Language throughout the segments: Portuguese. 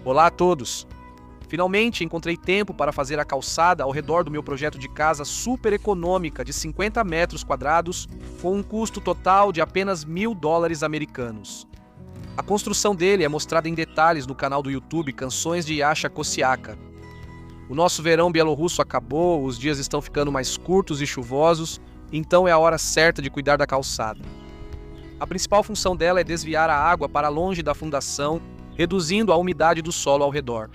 Olá a todos! Finalmente encontrei tempo para fazer a calçada ao redor do meu projeto de casa super econômica de 50 metros quadrados, com um custo total de apenas $1.000 americanos. A construção dele é mostrada em detalhes no canal do YouTube Canções de Yasha Kosiaka. O nosso verão bielorrusso acabou, os dias estão ficando mais curtos e chuvosos, então é a hora certa de cuidar da calçada. A principal função dela é desviar a água para longe da fundação, reduzindo a umidade do solo ao redor.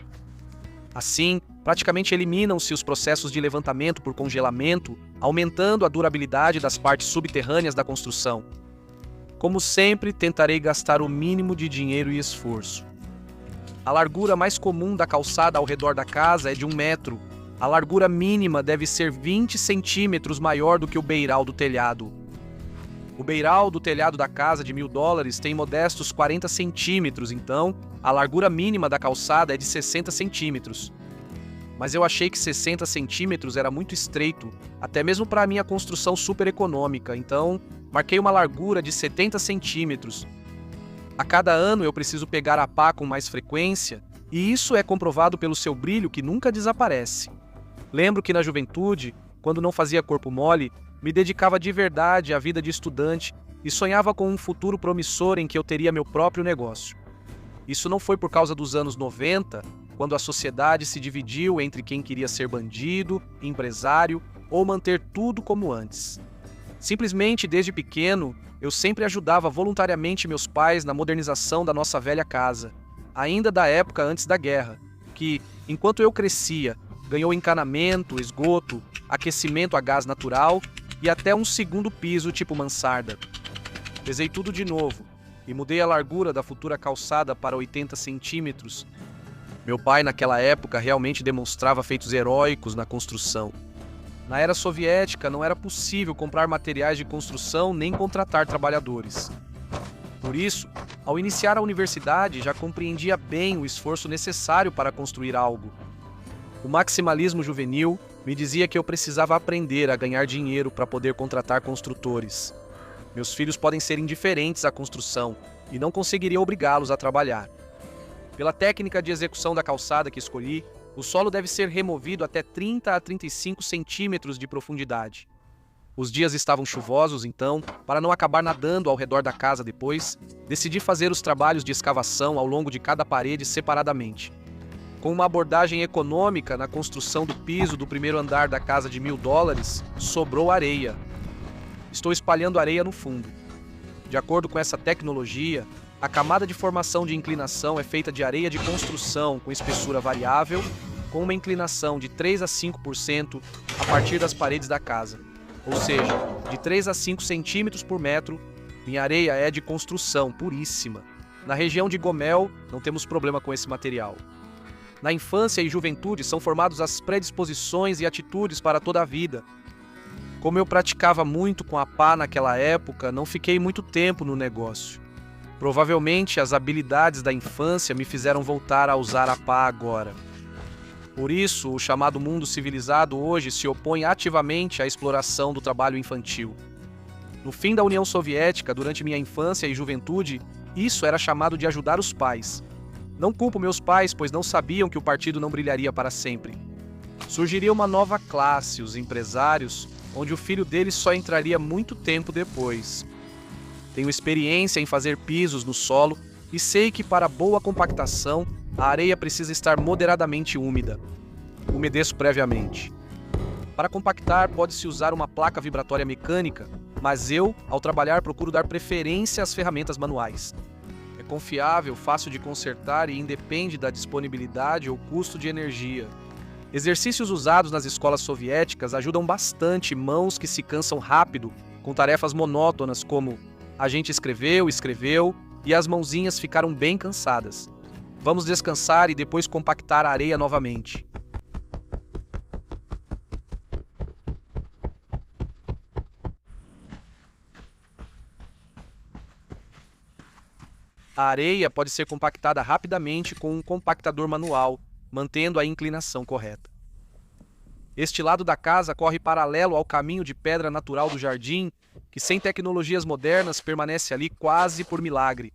Assim, praticamente eliminam-se os processos de levantamento por congelamento, aumentando a durabilidade das partes subterrâneas da construção. Como sempre, tentarei gastar o mínimo de dinheiro e esforço. A largura mais comum da calçada ao redor da casa é de 1 metro. A largura mínima deve ser 20 centímetros maior do que o beiral do telhado. O beiral do telhado da casa de $1.000 tem modestos 40 centímetros, então a largura mínima da calçada é de 60 centímetros. Mas eu achei que 60 centímetros era muito estreito, até mesmo para a minha construção super econômica, então marquei uma largura de 70 centímetros. A cada ano eu preciso pegar a pá com mais frequência, e isso é comprovado pelo seu brilho que nunca desaparece. Lembro que na juventude, quando não fazia corpo mole, me dedicava de verdade à vida de estudante e sonhava com um futuro promissor em que eu teria meu próprio negócio. Isso não foi por causa dos anos 90, quando a sociedade se dividiu entre quem queria ser bandido, empresário ou manter tudo como antes. Simplesmente, desde pequeno, eu sempre ajudava voluntariamente meus pais na modernização da nossa velha casa, ainda da época antes da guerra, que, enquanto eu crescia, ganhou encanamento, esgoto, aquecimento a gás natural e até um segundo piso tipo mansarda. Pesei tudo de novo e mudei a largura da futura calçada para 80 centímetros. Meu pai, naquela época, realmente demonstrava feitos heróicos na construção. Na era soviética, não era possível comprar materiais de construção nem contratar trabalhadores. Por isso, ao iniciar a universidade, já compreendia bem o esforço necessário para construir algo. O maximalismo juvenil me dizia que eu precisava aprender a ganhar dinheiro para poder contratar construtores. Meus filhos podem ser indiferentes à construção e não conseguiria obrigá-los a trabalhar. Pela técnica de execução da calçada que escolhi, o solo deve ser removido até 30 a 35 centímetros de profundidade. Os dias estavam chuvosos, então, para não acabar nadando ao redor da casa depois, decidi fazer os trabalhos de escavação ao longo de cada parede separadamente. Com uma abordagem econômica na construção do piso do primeiro andar da casa de $1.000, sobrou areia. Estou espalhando areia no fundo. De acordo com essa tecnologia, a camada de formação de inclinação é feita de areia de construção com espessura variável, com uma inclinação de 3 a 5% a partir das paredes da casa. Ou seja, de 3 a 5 centímetros por metro, minha areia é de construção puríssima. Na região de Gomel, não temos problema com esse material. Na infância e juventude são formadas as predisposições e atitudes para toda a vida. Como eu praticava muito com a pá naquela época, não fiquei muito tempo no negócio. Provavelmente as habilidades da infância me fizeram voltar a usar a pá agora. Por isso, o chamado mundo civilizado hoje se opõe ativamente à exploração do trabalho infantil. No fim da União Soviética, durante minha infância e juventude, isso era chamado de ajudar os pais. Não culpo meus pais, pois não sabiam que o partido não brilharia para sempre. Surgiria uma nova classe, os empresários, onde o filho deles só entraria muito tempo depois. Tenho experiência em fazer pisos no solo e sei que para boa compactação, a areia precisa estar moderadamente úmida. Umedeço previamente. Para compactar, pode-se usar uma placa vibratória mecânica, mas eu, ao trabalhar, procuro dar preferência às ferramentas manuais. É confiável, fácil de consertar e independe da disponibilidade ou custo de energia. Exercícios usados nas escolas soviéticas ajudam bastante mãos que se cansam rápido com tarefas monótonas como a gente escreveu e as mãozinhas ficaram bem cansadas. Vamos descansar e depois compactar a areia novamente. A areia pode ser compactada rapidamente com um compactador manual, mantendo a inclinação correta. Este lado da casa corre paralelo ao caminho de pedra natural do jardim, que sem tecnologias modernas permanece ali quase por milagre.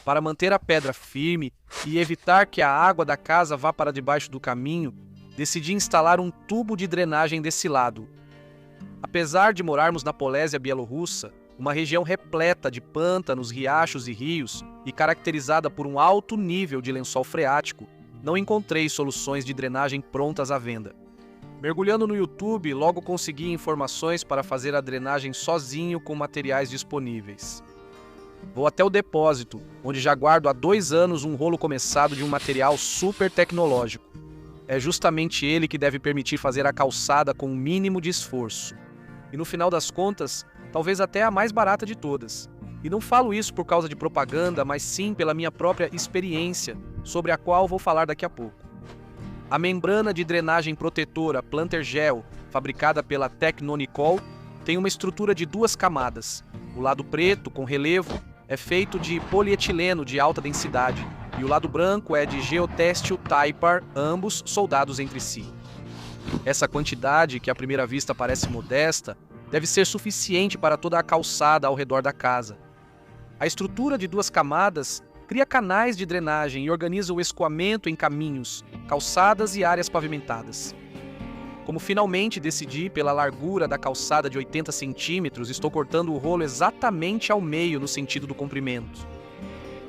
Para manter a pedra firme e evitar que a água da casa vá para debaixo do caminho, decidi instalar um tubo de drenagem desse lado. Apesar de morarmos na Polésia Bielorrussa, uma região repleta de pântanos, riachos e rios e caracterizada por um alto nível de lençol freático, não encontrei soluções de drenagem prontas à venda. Mergulhando no YouTube, logo consegui informações para fazer a drenagem sozinho com materiais disponíveis. Vou até o depósito, onde já guardo há 2 anos um rolo começado de um material super tecnológico. É justamente ele que deve permitir fazer a calçada com o mínimo de esforço. E no final das contas, talvez até a mais barata de todas. E não falo isso por causa de propaganda, mas sim pela minha própria experiência, sobre a qual vou falar daqui a pouco. A membrana de drenagem protetora Planter Gel, fabricada pela Tecnonicol, tem uma estrutura de 2 camadas. O lado preto, com relevo, é feito de polietileno de alta densidade, e o lado branco é de geotêxtil Typar, ambos soldados entre si. Essa quantidade, que à primeira vista parece modesta, deve ser suficiente para toda a calçada ao redor da casa. A estrutura de 2 camadas cria canais de drenagem e organiza o escoamento em caminhos, calçadas e áreas pavimentadas. Como finalmente decidi pela largura da calçada de 80 centímetros, estou cortando o rolo exatamente ao meio no sentido do comprimento.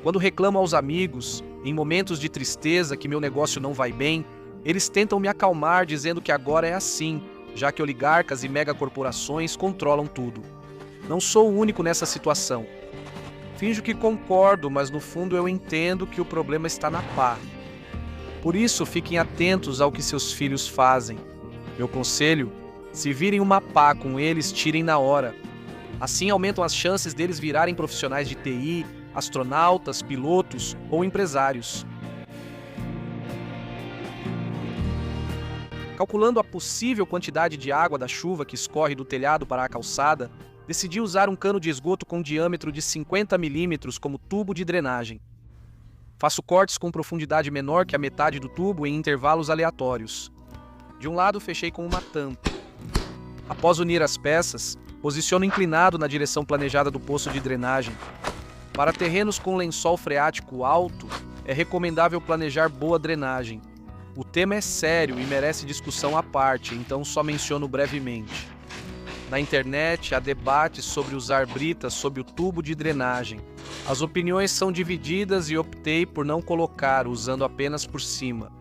Quando reclamo aos amigos, em momentos de tristeza que meu negócio não vai bem, eles tentam me acalmar dizendo que agora é assim, já que oligarcas e megacorporações controlam tudo. Não sou o único nessa situação. Finjo que concordo, mas no fundo eu entendo que o problema está na pá. Por isso, fiquem atentos ao que seus filhos fazem. Meu conselho: se virem uma pá com eles, tirem na hora. Assim aumentam as chances deles virarem profissionais de TI, astronautas, pilotos ou empresários. Calculando a possível quantidade de água da chuva que escorre do telhado para a calçada, decidi usar um cano de esgoto com diâmetro de 50 milímetros como tubo de drenagem. Faço cortes com profundidade menor que a metade do tubo em intervalos aleatórios. De um lado, fechei com uma tampa. Após unir as peças, posiciono inclinado na direção planejada do poço de drenagem. Para terrenos com lençol freático alto, é recomendável planejar boa drenagem. O tema é sério e merece discussão à parte, então só menciono brevemente. Na internet, há debates sobre usar brita sob o tubo de drenagem. As opiniões são divididas e optei por não colocar, usando apenas por cima.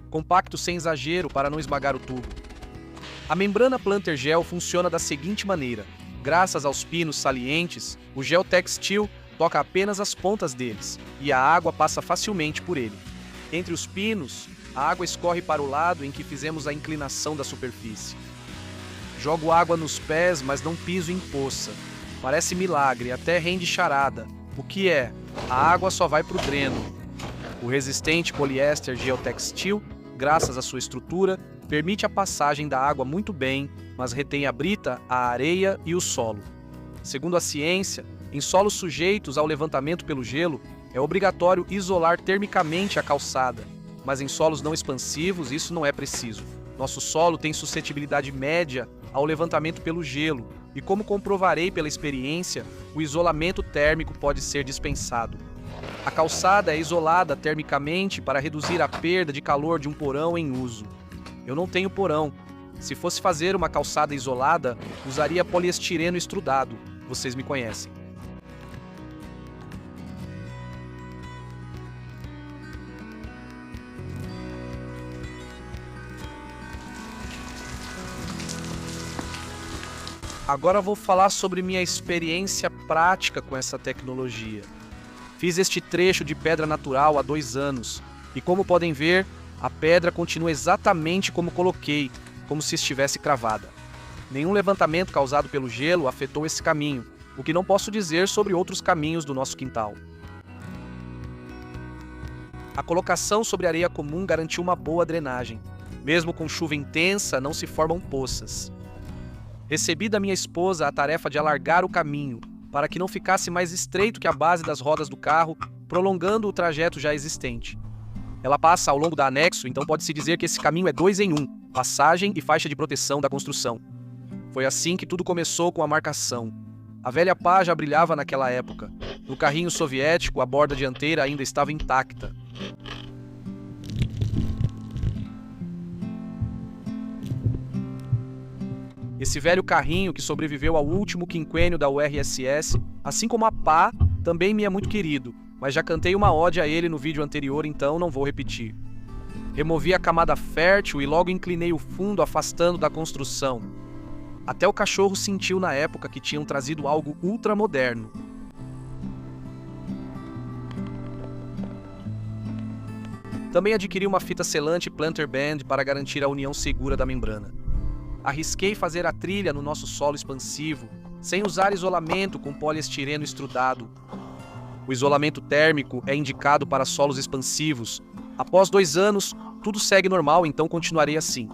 Compacto sem exagero para não esmagar o tubo. A membrana Planter Gel funciona da seguinte maneira. Graças aos pinos salientes, o gel textil toca apenas as pontas deles, e a água passa facilmente por ele. Entre os pinos, a água escorre para o lado em que fizemos a inclinação da superfície. Jogo água nos pés, mas não piso em poça. Parece milagre, até rende charada. O que é? A água só vai para o dreno. O resistente poliéster geotextil, graças à sua estrutura, permite a passagem da água muito bem, mas retém a brita, a areia e o solo. Segundo a ciência, em solos sujeitos ao levantamento pelo gelo, é obrigatório isolar termicamente a calçada, mas em solos não expansivos isso não é preciso. Nosso solo tem suscetibilidade média ao levantamento pelo gelo, e como comprovarei pela experiência, o isolamento térmico pode ser dispensado. A calçada é isolada termicamente para reduzir a perda de calor de um porão em uso. Eu não tenho porão. Se fosse fazer uma calçada isolada, usaria poliestireno estrudado. Vocês me conhecem. Agora vou falar sobre minha experiência prática com essa tecnologia. Fiz este trecho de pedra natural há 2 anos, e como podem ver, a pedra continua exatamente como coloquei, como se estivesse cravada. Nenhum levantamento causado pelo gelo afetou esse caminho, o que não posso dizer sobre outros caminhos do nosso quintal. A colocação sobre areia comum garantiu uma boa drenagem. Mesmo com chuva intensa, não se formam poças. Recebi da minha esposa a tarefa de alargar o caminho, para que não ficasse mais estreito que a base das rodas do carro, prolongando o trajeto já existente. Ela passa ao longo da anexo, então pode-se dizer que esse caminho é 2 em 1, passagem e faixa de proteção da construção. Foi assim que tudo começou com a marcação. A velha pá já brilhava naquela época. No carrinho soviético, a borda dianteira ainda estava intacta. Esse velho carrinho que sobreviveu ao último quinquênio da URSS, assim como a pá, também me é muito querido, mas já cantei uma ode a ele no vídeo anterior, então não vou repetir. Removi a camada fértil e logo inclinei o fundo, afastando da construção. Até o cachorro sentiu na época que tinham trazido algo ultramoderno. Também adquiri uma fita selante Planter Band para garantir a união segura da membrana. Arrisquei fazer a trilha no nosso solo expansivo, sem usar isolamento com poliestireno estrudado. O isolamento térmico é indicado para solos expansivos. Após 2 anos, tudo segue normal, então continuarei assim.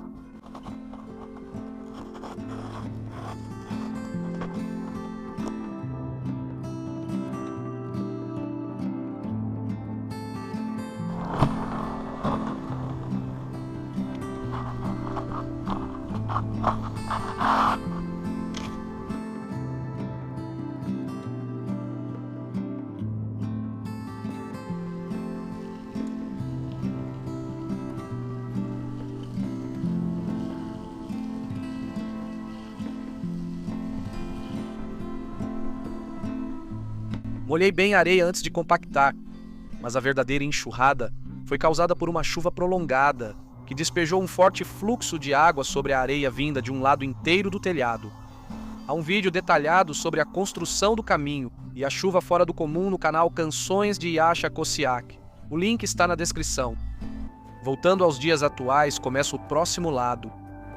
Molhei bem a areia antes de compactar, mas a verdadeira enxurrada foi causada por uma chuva prolongada, que despejou um forte fluxo de água sobre a areia vinda de um lado inteiro do telhado. Há um vídeo detalhado sobre a construção do caminho e a chuva fora do comum no canal Canções de Yasha Kosiak. O link está na descrição. Voltando aos dias atuais, começa o próximo lado.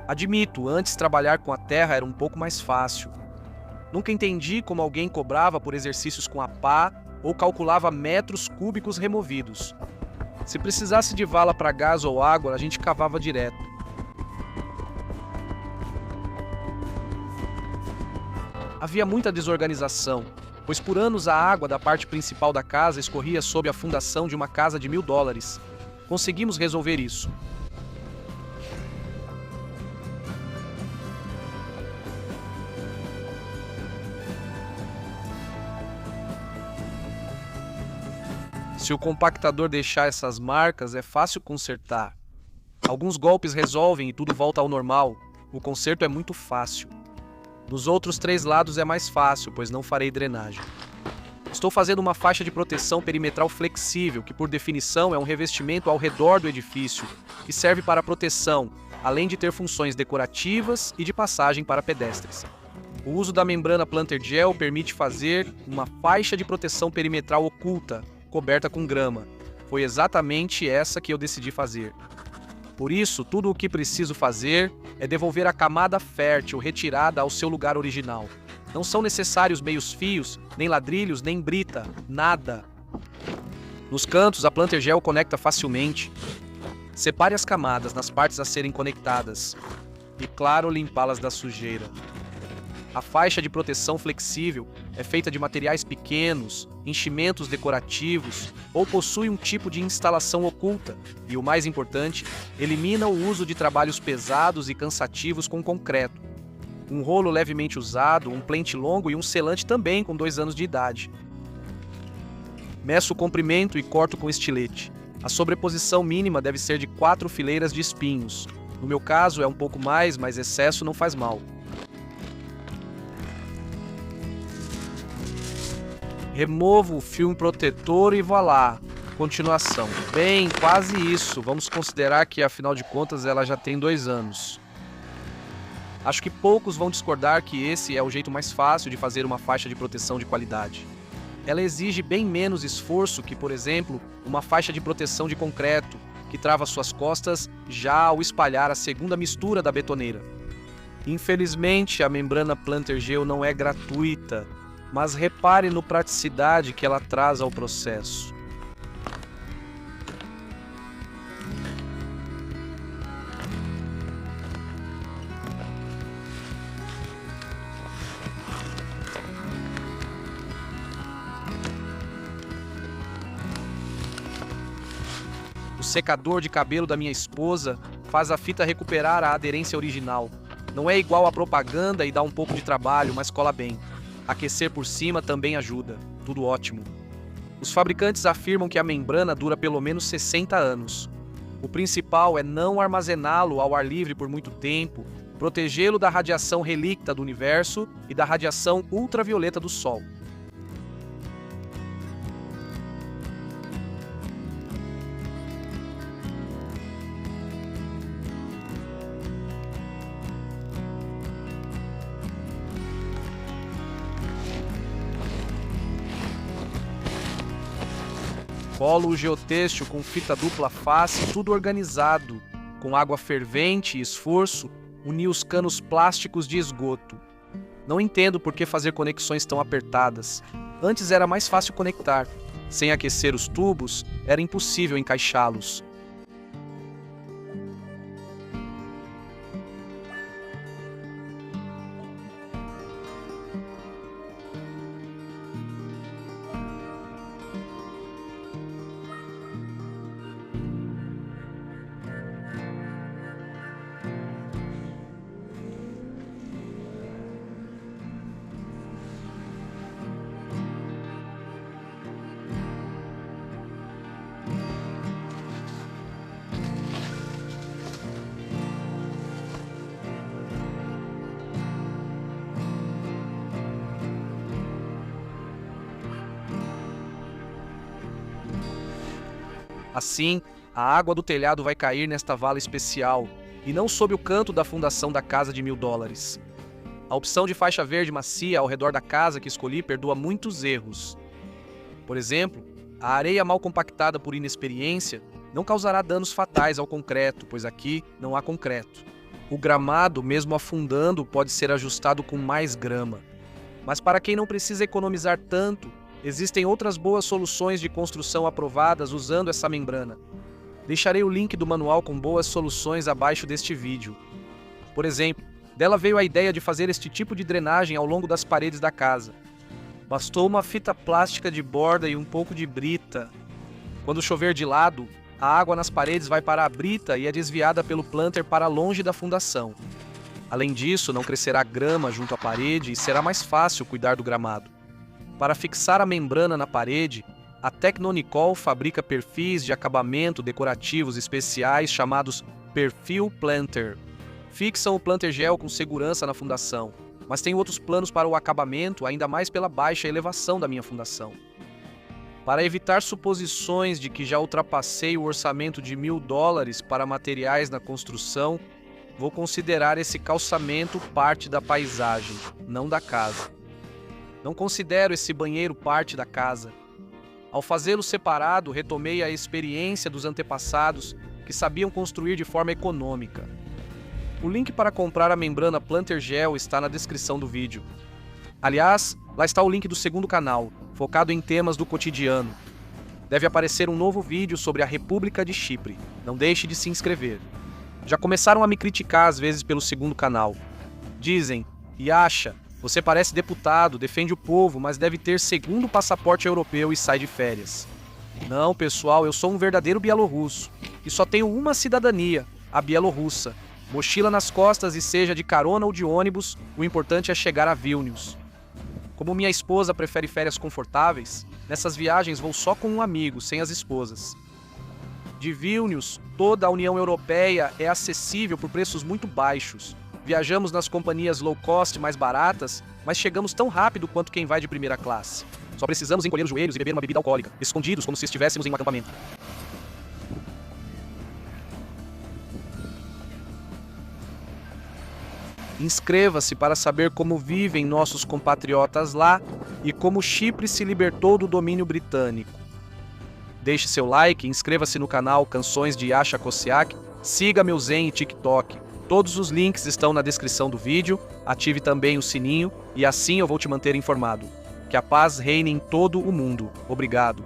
Admito, antes trabalhar com a terra era um pouco mais fácil. Nunca entendi como alguém cobrava por exercícios com a pá ou calculava metros cúbicos removidos. Se precisasse de vala para gás ou água, a gente cavava direto. Havia muita desorganização, pois por anos a água da parte principal da casa escorria sob a fundação de uma casa de $1000. Conseguimos resolver isso. Se o compactador deixar essas marcas, é fácil consertar. Alguns golpes resolvem e tudo volta ao normal. O conserto é muito fácil. Nos outros 3 lados é mais fácil, pois não farei drenagem. Estou fazendo uma faixa de proteção perimetral flexível, que por definição é um revestimento ao redor do edifício, que serve para proteção, além de ter funções decorativas e de passagem para pedestres. O uso da membrana Planter Gel permite fazer uma faixa de proteção perimetral oculta, coberta com grama. Foi exatamente essa que eu decidi fazer. Por isso, tudo o que preciso fazer é devolver a camada fértil retirada ao seu lugar original. Não são necessários meios fios, nem ladrilhos, nem brita, nada. Nos cantos, a Planter Gel conecta facilmente. Separe as camadas nas partes a serem conectadas. E, claro, limpá-las da sujeira. A faixa de proteção flexível é feita de materiais pequenos, enchimentos decorativos ou possui um tipo de instalação oculta e, o mais importante, elimina o uso de trabalhos pesados e cansativos com concreto. Um rolo levemente usado, um plente longo e um selante também com 2 anos de idade. Meço o comprimento e corto com estilete. A sobreposição mínima deve ser de 4 fileiras de espinhos. No meu caso é um pouco mais, mas excesso não faz mal. Removo o filme protetor e voilá. Continuação. Bem, quase isso. Vamos considerar que, afinal de contas, ela já tem 2 anos. Acho que poucos vão discordar que esse é o jeito mais fácil de fazer uma faixa de proteção de qualidade. Ela exige bem menos esforço que, por exemplo, uma faixa de proteção de concreto, que trava suas costas já ao espalhar a segunda mistura da betoneira. Infelizmente, a membrana Planter Gel não é gratuita, mas repare no praticidade que ela traz ao processo. O secador de cabelo da minha esposa faz a fita recuperar a aderência original. Não é igual à propaganda e dá um pouco de trabalho, mas cola bem. Aquecer por cima também ajuda. Tudo ótimo. Os fabricantes afirmam que a membrana dura pelo menos 60 anos. O principal é não armazená-lo ao ar livre por muito tempo, protegê-lo da radiação relíquita do universo e da radiação ultravioleta do Sol. Colo o geotêxtil com fita dupla face, tudo organizado. Com água fervente e esforço, uni os canos plásticos de esgoto. Não entendo por que fazer conexões tão apertadas. Antes era mais fácil conectar. Sem aquecer os tubos, era impossível encaixá-los. Assim, a água do telhado vai cair nesta vala especial, e não sob o canto da fundação da casa de $1000. A opção de faixa verde macia ao redor da casa que escolhi perdoa muitos erros. Por exemplo, a areia mal compactada por inexperiência não causará danos fatais ao concreto, pois aqui não há concreto. O gramado, mesmo afundando, pode ser ajustado com mais grama. Mas para quem não precisa economizar tanto, existem outras boas soluções de construção aprovadas usando essa membrana. Deixarei o link do manual com boas soluções abaixo deste vídeo. Por exemplo, dela veio a ideia de fazer este tipo de drenagem ao longo das paredes da casa. Bastou uma fita plástica de borda e um pouco de brita. Quando chover de lado, a água nas paredes vai para a brita e é desviada pelo planter para longe da fundação. Além disso, não crescerá grama junto à parede e será mais fácil cuidar do gramado. Para fixar a membrana na parede, a Tecnonicol fabrica perfis de acabamento decorativos especiais chamados Perfil Planter. Fixam o planter gel com segurança na fundação, mas tenho outros planos para o acabamento, ainda mais pela baixa elevação da minha fundação. Para evitar suposições de que já ultrapassei o orçamento de $1000 para materiais na construção, vou considerar esse calçamento parte da paisagem, não da casa. Não considero esse banheiro parte da casa. Ao fazê-lo separado, retomei a experiência dos antepassados que sabiam construir de forma econômica. O link para comprar a membrana Planter Gel está na descrição do vídeo. Aliás, lá está o link do segundo canal, focado em temas do cotidiano. Deve aparecer um novo vídeo sobre a República de Chipre. Não deixe de se inscrever. Já começaram a me criticar às vezes pelo segundo canal. Dizem, Yasha, você parece deputado, defende o povo, mas deve ter segundo passaporte europeu e sai de férias. Não, pessoal, eu sou um verdadeiro bielorrusso. E só tenho uma cidadania, a bielorrussa. Mochila nas costas e seja de carona ou de ônibus, o importante é chegar a Vilnius. Como minha esposa prefere férias confortáveis, nessas viagens vou só com um amigo, sem as esposas. De Vilnius, toda a União Europeia é acessível por preços muito baixos. Viajamos nas companhias low cost mais baratas, mas chegamos tão rápido quanto quem vai de primeira classe. Só precisamos encolher os joelhos e beber uma bebida alcoólica, escondidos como se estivéssemos em um acampamento. Inscreva-se para saber como vivem nossos compatriotas lá e como Chipre se libertou do domínio britânico. Deixe seu like, inscreva-se no canal Canções de Yasha Kosiak, siga meu Zen e TikTok. Todos os links estão na descrição do vídeo, ative também o sininho e assim eu vou te manter informado. Que a paz reine em todo o mundo. Obrigado.